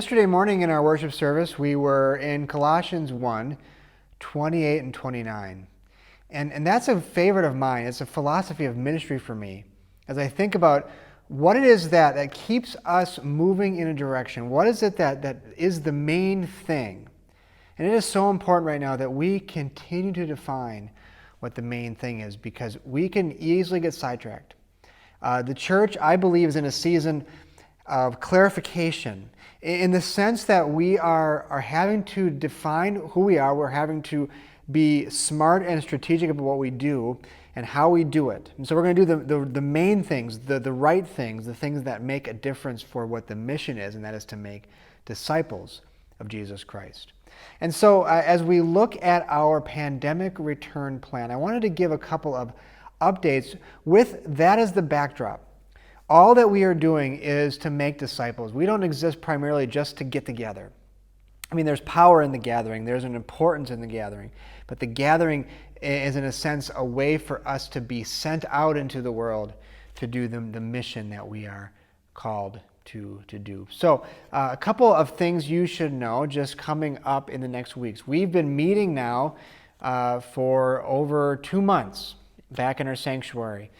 Yesterday morning in our worship service, we were in Colossians 1, 28 and 29. And that's a favorite of mine. It's a philosophy of ministry for me. As I think about what it is that keeps us moving in a direction, what is it that is the main thing? And it is so important right now that we continue to define what the main thing is, because we can easily get sidetracked. The church, I believe, is in a season of clarification, in the sense that we are having to define who we are. We're having to be smart and strategic about what we do and how we do it. And so we're going to do the main things, the right things, the things that make a difference for what the mission is, and that is to make disciples of Jesus Christ. And so as we look at our pandemic return plan, I wanted to give a couple of updates with that as the backdrop. All that we are doing is to make disciples. We don't exist primarily just to get together. I mean, there's power in the gathering. There's an importance in the gathering. But the gathering is, in a sense, a way for us to be sent out into the world to do the mission that we are called to do. So a couple of things you should know just coming up in the next weeks. We've been meeting now for over 2 months back in our sanctuary.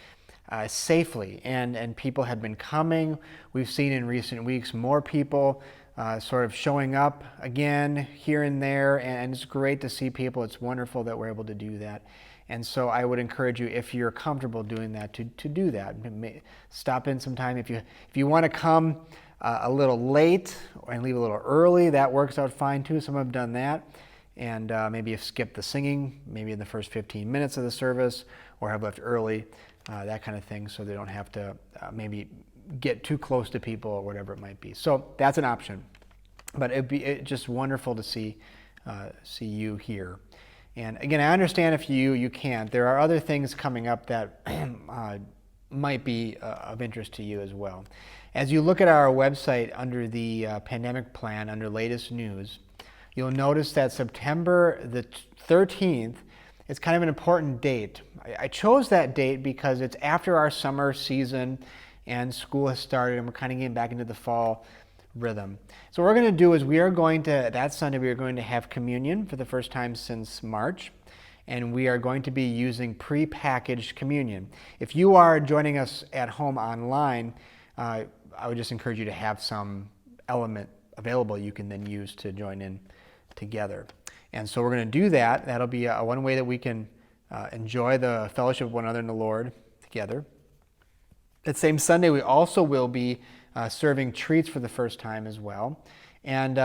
Safely, and people have been coming. We've seen in recent weeks more people sort of showing up again here and there, and it's great to see people. It's wonderful that we're able to do that. And so I would encourage you, if you're comfortable doing that, to do that. Stop in sometime. If you want to come a little late and leave a little early, that works out fine too. Some have done that. And maybe you've skipped the singing, maybe in the first 15 minutes of the service, or have left early. That kind of thing, so they don't have to maybe get too close to people or whatever it might be. So that's an option. But it'd be just wonderful to see you here. And again, I understand if you can't. There are other things coming up that might be of interest to you as well. As you look at our website under the pandemic plan, under latest news, you'll notice that September the 13th is kind of an important date. I chose that date because it's after our summer season and school has started and we're kind of getting back into the fall rhythm. So what we're going to do is that Sunday we are going to have communion for the first time since March, and we are going to be using pre-packaged communion. If you are joining us at home online, I would just encourage you to have some element available you can then use to join in together. And so we're going to do that. That'll be one way that we can enjoy the fellowship of one another in the Lord together. That same Sunday, we also will be serving treats for the first time as well. And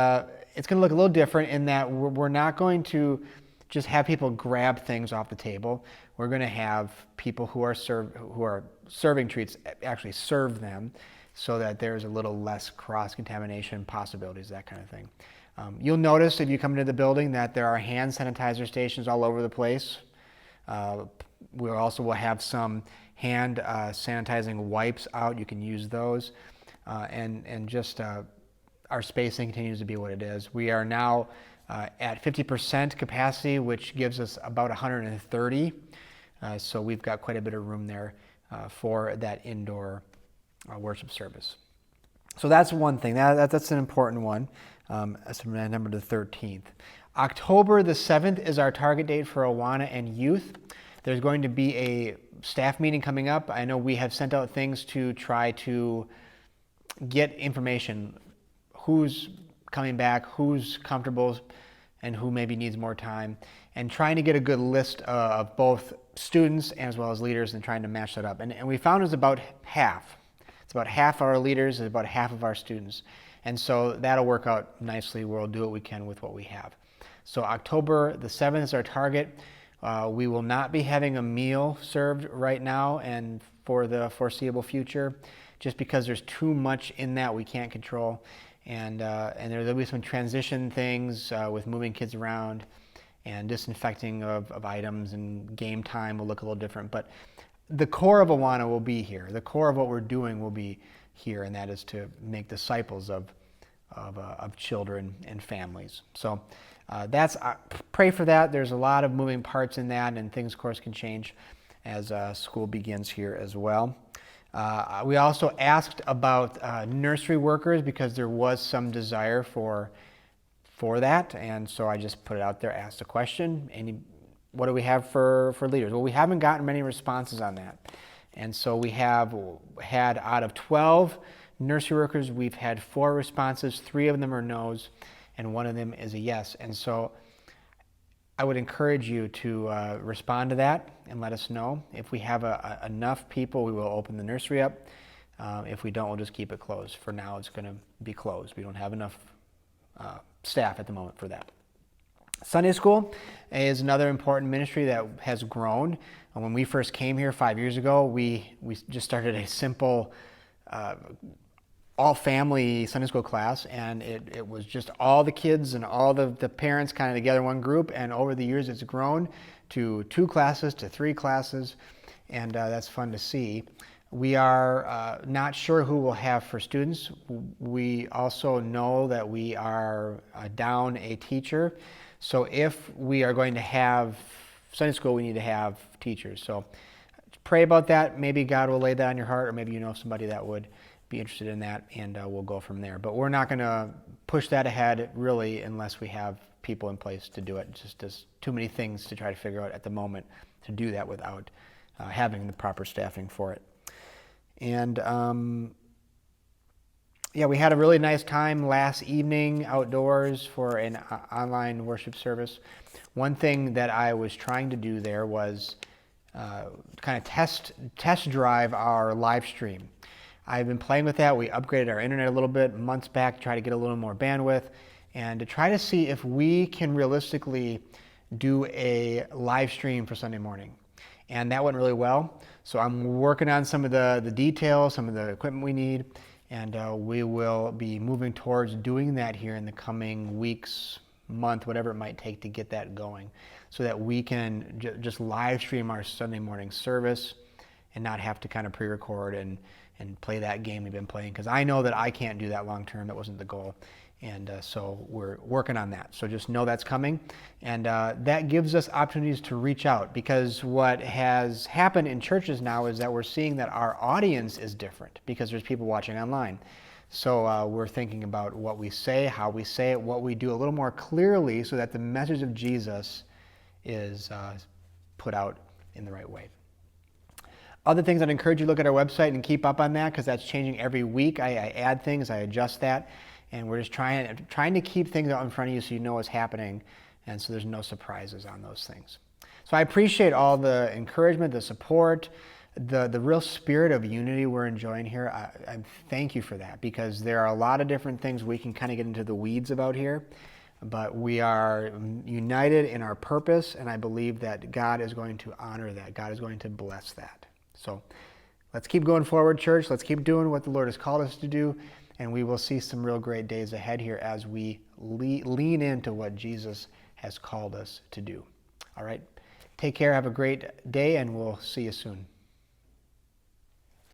it's going to look a little different in that we're not going to just have people grab things off the table. We're going to have people who are serving treats actually serve them, so that there's a little less cross-contamination possibilities, that kind of thing. You'll notice if you come into the building that there are hand sanitizer stations all over the place. We also will have some hand sanitizing wipes out. You can use those. And just our spacing continues to be what it is. We are now at 50% capacity, which gives us about 130. So we've got quite a bit of room there for that indoor worship service. So that's one thing. That's an important one. That's number the 13th. October the 7th is our target date for Awana and youth. There's going to be a staff meeting coming up. I know we have sent out things to try to get information. Who's coming back, who's comfortable, and who maybe needs more time. And trying to get a good list of both students as well as leaders and trying to match that up. And we found it's about half. It's about half our leaders and about half of our students. And so that'll work out nicely. We'll do what we can with what we have. So October the 7th is our target. We will not be having a meal served right now and for the foreseeable future, just because there's too much in that we can't control. And there'll be some transition things with moving kids around and disinfecting of items, and game time will look a little different. But the core of Awana will be here. The core of what we're doing will be here, and that is to make disciples of children and families. So pray for that. There's a lot of moving parts in that, and things, of course, can change as school begins here as well. We also asked about nursery workers because there was some desire for that, and so I just put it out there, asked a question. What do we have for leaders? Well, we haven't gotten many responses on that, and so we have had out of 12 nursery workers, we've had 4 responses. 3 of them are no's, and 1 of them is a yes. And so I would encourage you to respond to that and let us know. If we have enough people, we will open the nursery up. If we don't, we'll just keep it closed. For now, it's going to be closed. We don't have enough staff at the moment for that. Sunday school is another important ministry that has grown. When we first came here 5 years ago, we just started a simple all-family Sunday school class, and it was just all the kids and all the parents kind of together in one group, and over the years it's grown to 2 classes, to 3 classes, and that's fun to see. We are not sure who we'll have for students. We also know that we are down a teacher, so if we are going to have Sunday school, we need to have teachers. So pray about that. Maybe God will lay that on your heart, or maybe you know somebody that would be interested in that, and we'll go from there. But we're not going to push that ahead really unless we have people in place to do it. Just there's too many things to try to figure out at the moment to do that without having the proper staffing for it. And yeah, we had a really nice time last evening outdoors for an online worship service. One thing that I was trying to do there was kind of test drive our live stream. I've been playing with that. We upgraded our internet a little bit months back to try to get a little more bandwidth and to try to see if we can realistically do a live stream for Sunday morning. And that went really well. So I'm working on some of the details, some of the equipment we need, and we will be moving towards doing that here in the coming weeks, month, whatever it might take to get that going, so that we can just live stream our Sunday morning service and not have to kind of pre-record and play that game we've been playing, because I know that I can't do that long term. That wasn't the goal. And so we're working on that. So just know that's coming. And that gives us opportunities to reach out, because what has happened in churches now is that we're seeing that our audience is different because there's people watching online. So we're thinking about what we say, how we say it, what we do a little more clearly so that the message of Jesus is put out in the right way. Other things, I'd encourage you to look at our website and keep up on that, because that's changing every week. I add things, I adjust that, and we're just trying to keep things out in front of you so you know what's happening, and so there's no surprises on those things. So I appreciate all the encouragement, the support, the real spirit of unity we're enjoying here. I thank you for that, because there are a lot of different things we can kind of get into the weeds about here, but we are united in our purpose, and I believe that God is going to honor that. God is going to bless that. So let's keep going forward, church. Let's keep doing what the Lord has called us to do, and we will see some real great days ahead here as we lean into what Jesus has called us to do. All right. Take care. Have a great day, and we'll see you soon.